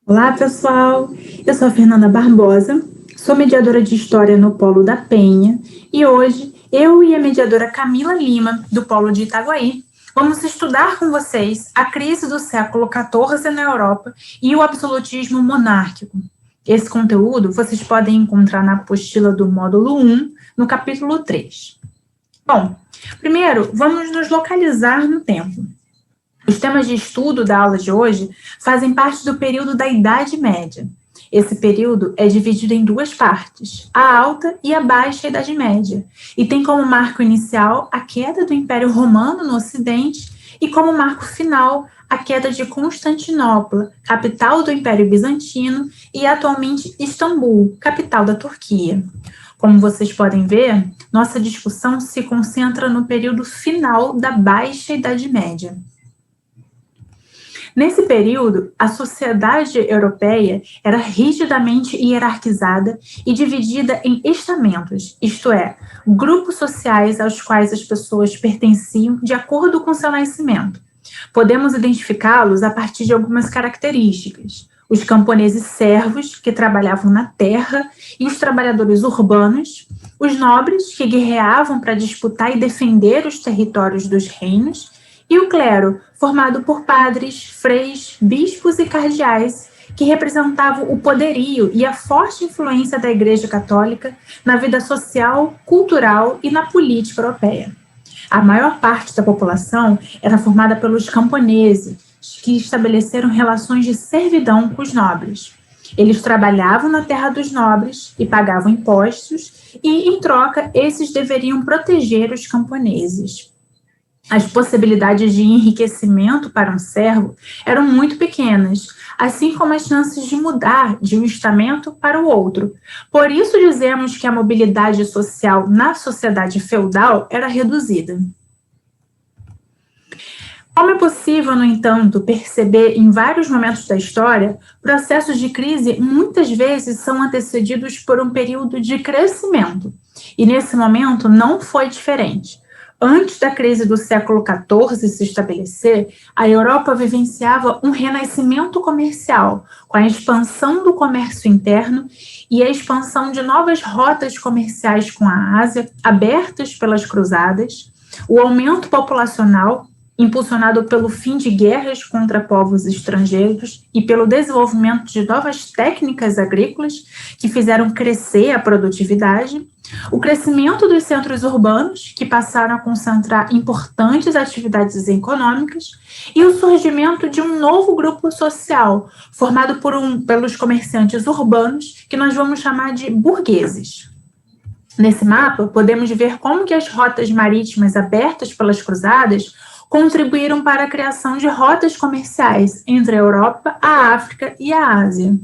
Olá, pessoal! Eu sou a Fernanda Barbosa, sou mediadora de História no Polo da Penha e hoje eu e a mediadora Camila Lima, do Polo de Itaguaí, vamos estudar com vocês a crise do século XIV na Europa e o absolutismo monárquico. Esse conteúdo vocês podem encontrar na apostila do módulo 1, no capítulo 3. Bom, primeiro vamos nos localizar no tempo. Os temas de estudo da aula de hoje fazem parte do período da Idade Média. Esse período é dividido em duas partes, a Alta e a Baixa Idade Média, e tem como marco inicial a queda do Império Romano no Ocidente e como marco final a queda de Constantinopla, capital do Império Bizantino, e atualmente Istambul, capital da Turquia. Como vocês podem ver, nossa discussão se concentra no período final da Baixa Idade Média. Nesse período, a sociedade europeia era rigidamente hierarquizada e dividida em estamentos, isto é, grupos sociais aos quais as pessoas pertenciam de acordo com seu nascimento. Podemos identificá-los a partir de algumas características. Os camponeses servos, que trabalhavam na terra, e os trabalhadores urbanos, os nobres, que guerreavam para disputar e defender os territórios dos reinos, e o clero, formado por padres, freis, bispos e cardeais, que representavam o poderio e a forte influência da Igreja Católica na vida social, cultural e na política europeia. A maior parte da população era formada pelos camponeses, que estabeleceram relações de servidão com os nobres. Eles trabalhavam na terra dos nobres e pagavam impostos, e, em troca, esses deveriam proteger os camponeses. As possibilidades de enriquecimento para um servo eram muito pequenas, assim como as chances de mudar de um estamento para o outro. Por isso dizemos que a mobilidade social na sociedade feudal era reduzida. Como é possível, no entanto, perceber em vários momentos da história, processos de crise muitas vezes são antecedidos por um período de crescimento. E nesse momento não foi diferente. Antes da crise do século XIV se estabelecer, a Europa vivenciava um renascimento comercial, com a expansão do comércio interno e a expansão de novas rotas comerciais com a Ásia, abertas pelas cruzadas, o aumento populacional, impulsionado pelo fim de guerras contra povos estrangeiros e pelo desenvolvimento de novas técnicas agrícolas que fizeram crescer a produtividade, o crescimento dos centros urbanos, que passaram a concentrar importantes atividades econômicas, e o surgimento de um novo grupo social, formado pelos comerciantes urbanos, que nós vamos chamar de burgueses. Nesse mapa, podemos ver como que as rotas marítimas abertas pelas cruzadas contribuíram para a criação de rotas comerciais entre a Europa, a África e a Ásia.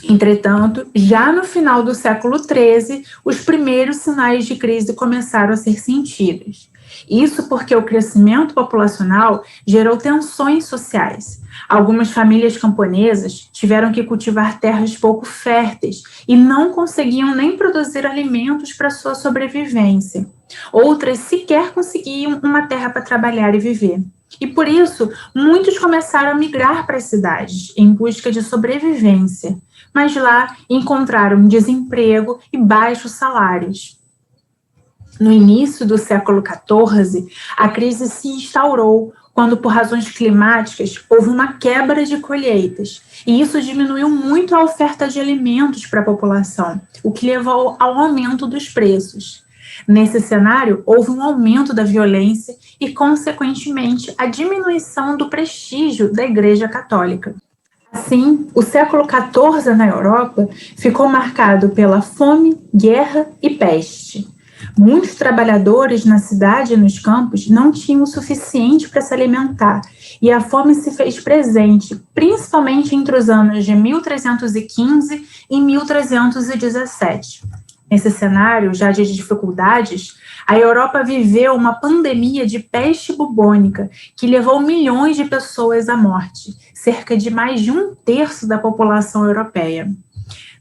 Entretanto, já no final do século XIII, os primeiros sinais de crise começaram a ser sentidos. Isso porque o crescimento populacional gerou tensões sociais. Algumas famílias camponesas tiveram que cultivar terras pouco férteis e não conseguiam nem produzir alimentos para sua sobrevivência. Outras sequer conseguiam uma terra para trabalhar e viver. E por isso, muitos começaram a migrar para as cidades em busca de sobrevivência, mas lá encontraram desemprego e baixos salários. No início do século XIV, a crise se instaurou quando, por razões climáticas, houve uma quebra de colheitas, e isso diminuiu muito a oferta de alimentos para a população, o que levou ao aumento dos preços. Nesse cenário, houve um aumento da violência e, consequentemente, a diminuição do prestígio da Igreja Católica. Assim, o século XIV na Europa ficou marcado pela fome, guerra e peste. Muitos trabalhadores na cidade e nos campos não tinham o suficiente para se alimentar, e a fome se fez presente, principalmente entre os anos de 1315 e 1317. Nesse cenário, já de dificuldades, a Europa viveu uma pandemia de peste bubônica que levou milhões de pessoas à morte, cerca de mais de 1/3 da população europeia.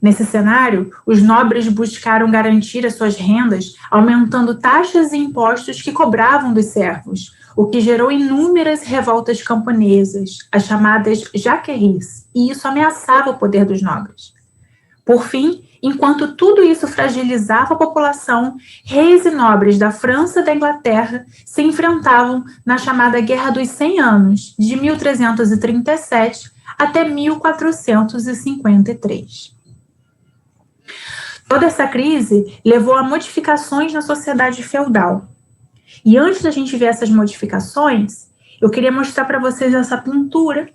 Nesse cenário, os nobres buscaram garantir as suas rendas, aumentando taxas e impostos que cobravam dos servos, o que gerou inúmeras revoltas camponesas, as chamadas jaqueries, e isso ameaçava o poder dos nobres. Por fim, enquanto tudo isso fragilizava a população, reis e nobres da França e da Inglaterra se enfrentavam na chamada Guerra dos 100 Anos, de 1337 até 1453. Toda essa crise levou a modificações na sociedade feudal. E antes da gente ver essas modificações, eu queria mostrar para vocês essa pintura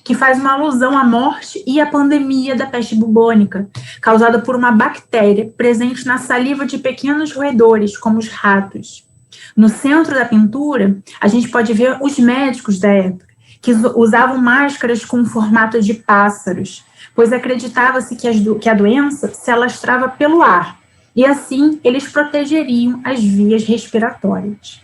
que faz uma alusão à morte e à pandemia da peste bubônica, causada por uma bactéria presente na saliva de pequenos roedores, como os ratos. No centro da pintura, a gente pode ver os médicos da época, que usavam máscaras com formato de pássaros, pois acreditava-se que a doença se alastrava pelo ar, e assim eles protegeriam as vias respiratórias.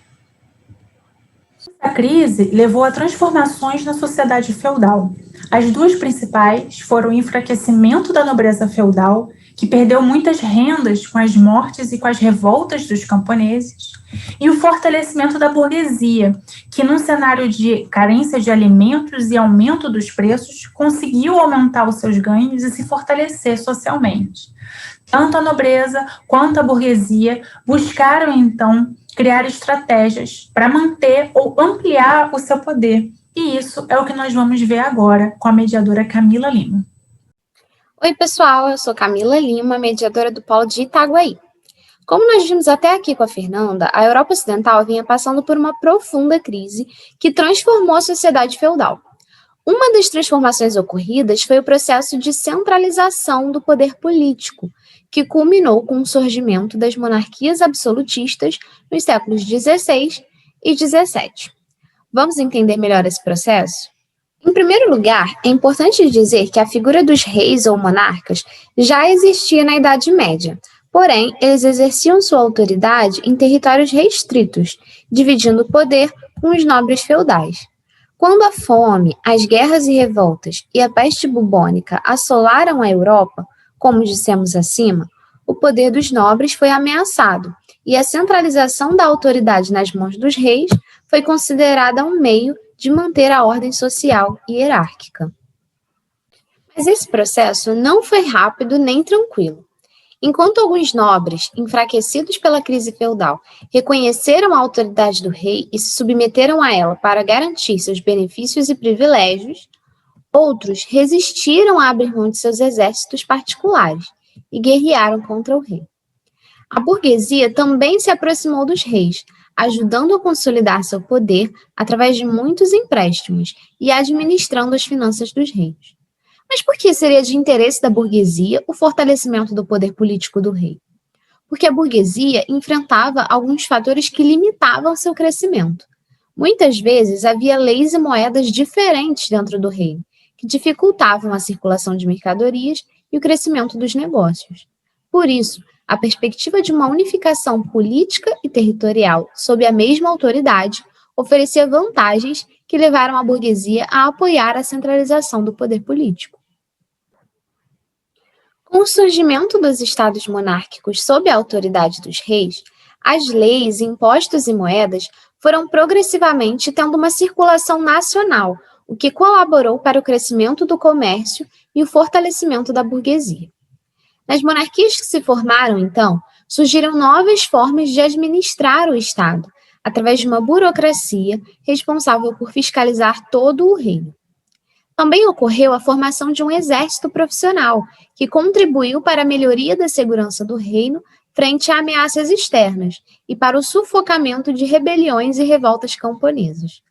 A crise levou a transformações na sociedade feudal. As duas principais foram o enfraquecimento da nobreza feudal, que perdeu muitas rendas com as mortes e com as revoltas dos camponeses, e o fortalecimento da burguesia, que num cenário de carência de alimentos e aumento dos preços, conseguiu aumentar os seus ganhos e se fortalecer socialmente. Tanto a nobreza quanto a burguesia buscaram, então, criar estratégias para manter ou ampliar o seu poder. E isso é o que nós vamos ver agora com a mediadora Camila Lima. Oi, pessoal, eu sou Camila Lima, mediadora do Polo de Itaguaí. Como nós vimos até aqui com a Fernanda, a Europa Ocidental vinha passando por uma profunda crise que transformou a sociedade feudal. Uma das transformações ocorridas foi o processo de centralização do poder político, que culminou com o surgimento das monarquias absolutistas nos séculos XVI e XVII. Vamos entender melhor esse processo? Em primeiro lugar, é importante dizer que a figura dos reis ou monarcas já existia na Idade Média, porém, eles exerciam sua autoridade em territórios restritos, dividindo o poder com os nobres feudais. Quando a fome, as guerras e revoltas e a peste bubônica assolaram a Europa, como dissemos acima, o poder dos nobres foi ameaçado e a centralização da autoridade nas mãos dos reis foi considerada um meio de manter a ordem social e hierárquica. Mas esse processo não foi rápido nem tranquilo. Enquanto alguns nobres, enfraquecidos pela crise feudal, reconheceram a autoridade do rei e se submeteram a ela para garantir seus benefícios e privilégios, outros resistiram a abrir mão de seus exércitos particulares e guerrearam contra o rei. A burguesia também se aproximou dos reis, ajudando a consolidar seu poder através de muitos empréstimos e administrando as finanças dos reinos. Mas por que seria de interesse da burguesia o fortalecimento do poder político do rei? Porque a burguesia enfrentava alguns fatores que limitavam seu crescimento. Muitas vezes havia leis e moedas diferentes dentro do reino, que dificultavam a circulação de mercadorias e o crescimento dos negócios. Por isso, a perspectiva de uma unificação política e territorial sob a mesma autoridade oferecia vantagens que levaram a burguesia a apoiar a centralização do poder político. Com o surgimento dos estados monárquicos sob a autoridade dos reis, as leis, impostos e moedas foram progressivamente tendo uma circulação nacional, o que colaborou para o crescimento do comércio e o fortalecimento da burguesia. Nas monarquias que se formaram, então, surgiram novas formas de administrar o Estado, através de uma burocracia responsável por fiscalizar todo o reino. Também ocorreu a formação de um exército profissional, que contribuiu para a melhoria da segurança do reino frente a ameaças externas e para o sufocamento de rebeliões e revoltas camponesas.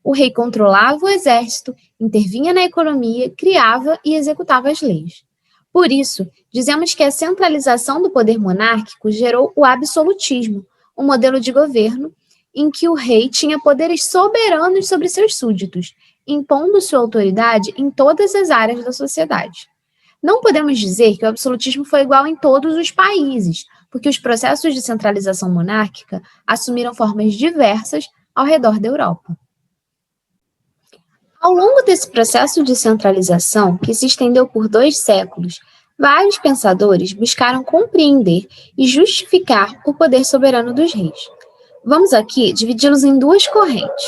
O rei controlava o exército, intervinha na economia, criava e executava as leis. Por isso, dizemos que a centralização do poder monárquico gerou o absolutismo, um modelo de governo em que o rei tinha poderes soberanos sobre seus súditos, impondo sua autoridade em todas as áreas da sociedade. Não podemos dizer que o absolutismo foi igual em todos os países, porque os processos de centralização monárquica assumiram formas diversas ao redor da Europa. Ao longo desse processo de centralização, que se estendeu por 2 séculos, vários pensadores buscaram compreender e justificar o poder soberano dos reis. Vamos aqui dividi-los em duas correntes.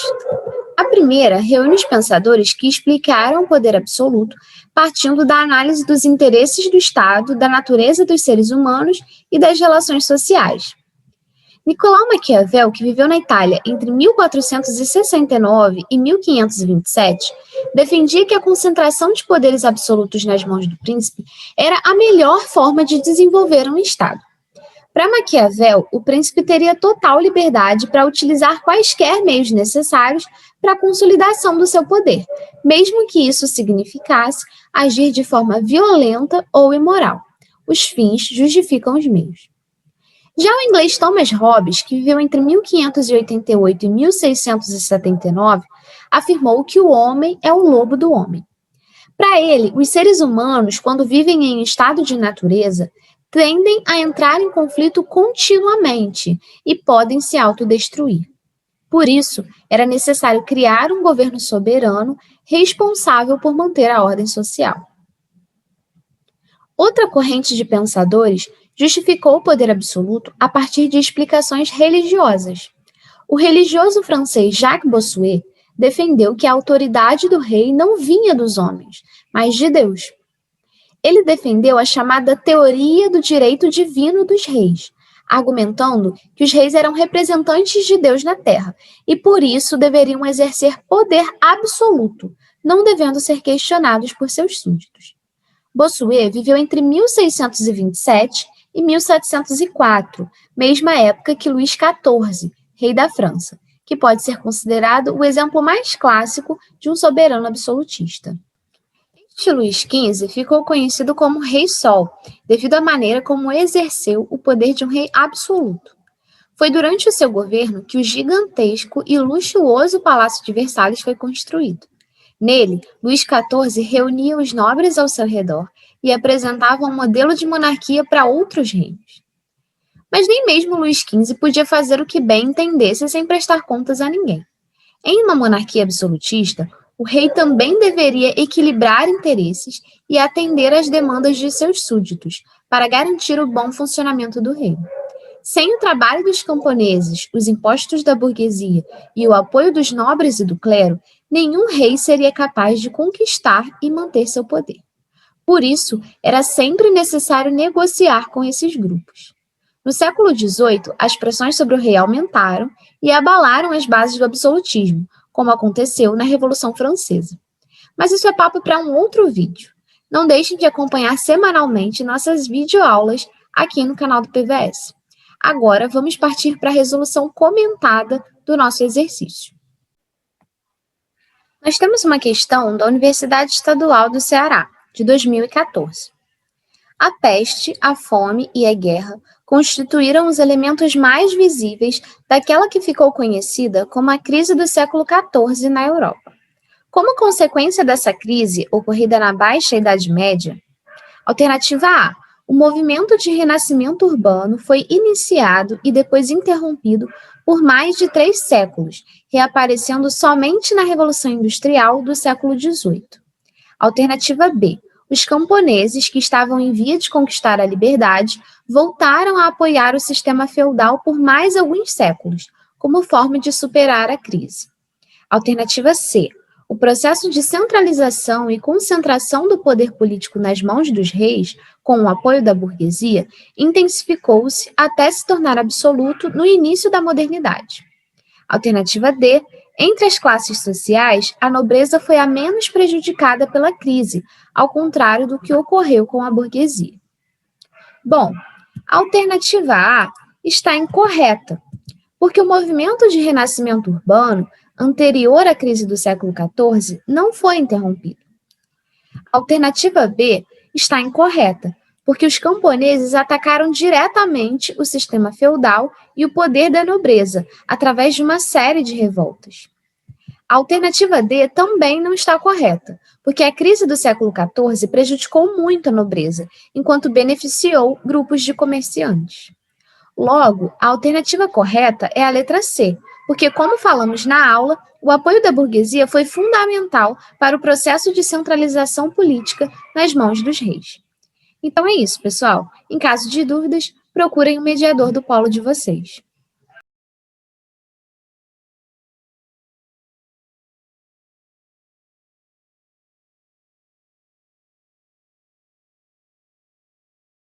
A primeira reúne os pensadores que explicaram o poder absoluto partindo da análise dos interesses do Estado, da natureza dos seres humanos e das relações sociais. Nicolau Maquiavel, que viveu na Itália entre 1469 e 1527, defendia que a concentração de poderes absolutos nas mãos do príncipe era a melhor forma de desenvolver um Estado. Para Maquiavel, o príncipe teria total liberdade para utilizar quaisquer meios necessários para a consolidação do seu poder, mesmo que isso significasse agir de forma violenta ou imoral. Os fins justificam os meios. Já o inglês Thomas Hobbes, que viveu entre 1588 e 1679, afirmou que o homem é o lobo do homem. Para ele, os seres humanos, quando vivem em estado de natureza, tendem a entrar em conflito continuamente e podem se autodestruir. Por isso, era necessário criar um governo soberano responsável por manter a ordem social. Outra corrente de pensadores justificou o poder absoluto a partir de explicações religiosas. O religioso francês Jacques Bossuet defendeu que a autoridade do rei não vinha dos homens, mas de Deus. Ele defendeu a chamada teoria do direito divino dos reis, argumentando que os reis eram representantes de Deus na Terra e, por isso, deveriam exercer poder absoluto, não devendo ser questionados por seus súditos. Bossuet viveu entre 1627 e 1704, mesma época que Luís XIV, rei da França, que pode ser considerado o exemplo mais clássico de um soberano absolutista. Este Luís XV ficou conhecido como Rei Sol, devido à maneira como exerceu o poder de um rei absoluto. Foi durante o seu governo que o gigantesco e luxuoso Palácio de Versalhes foi construído. Nele, Luís XIV reunia os nobres ao seu redor e apresentava um modelo de monarquia para outros reinos. Mas nem mesmo Luís XV podia fazer o que bem entendesse sem prestar contas a ninguém. Em uma monarquia absolutista, o rei também deveria equilibrar interesses e atender às demandas de seus súditos, para garantir o bom funcionamento do reino. Sem o trabalho dos camponeses, os impostos da burguesia e o apoio dos nobres e do clero, nenhum rei seria capaz de conquistar e manter seu poder. Por isso, era sempre necessário negociar com esses grupos. No século XVIII, as pressões sobre o rei aumentaram e abalaram as bases do absolutismo, como aconteceu na Revolução Francesa. Mas isso é papo para um outro vídeo. Não deixem de acompanhar semanalmente nossas videoaulas aqui no canal do PVS. Agora, vamos partir para a resolução comentada do nosso exercício. Nós temos uma questão da Universidade Estadual do Ceará, de 2014. A peste, a fome e a guerra constituíram os elementos mais visíveis daquela que ficou conhecida como a crise do século XIV na Europa. Como consequência dessa crise, ocorrida na Baixa Idade Média, alternativa A, o movimento de renascimento urbano foi iniciado e depois interrompido por mais de 3 séculos, reaparecendo somente na Revolução Industrial do século XVIII. Alternativa B, os camponeses, que estavam em via de conquistar a liberdade, voltaram a apoiar o sistema feudal por mais alguns séculos, como forma de superar a crise. Alternativa C, o processo de centralização e concentração do poder político nas mãos dos reis, com o apoio da burguesia, intensificou-se até se tornar absoluto no início da modernidade. Alternativa D, entre as classes sociais, a nobreza foi a menos prejudicada pela crise, ao contrário do que ocorreu com a burguesia. Bom, a alternativa A está incorreta, porque o movimento de renascimento urbano, anterior à crise do século XIV, não foi interrompido. A alternativa B está incorreta, porque os camponeses atacaram diretamente o sistema feudal e o poder da nobreza, através de uma série de revoltas. A alternativa D também não está correta, porque a crise do século XIV prejudicou muito a nobreza, enquanto beneficiou grupos de comerciantes. Logo, a alternativa correta é a letra C, porque, como falamos na aula, o apoio da burguesia foi fundamental para o processo de centralização política nas mãos dos reis. Então é isso, pessoal. Em caso de dúvidas, procurem o mediador do polo de vocês.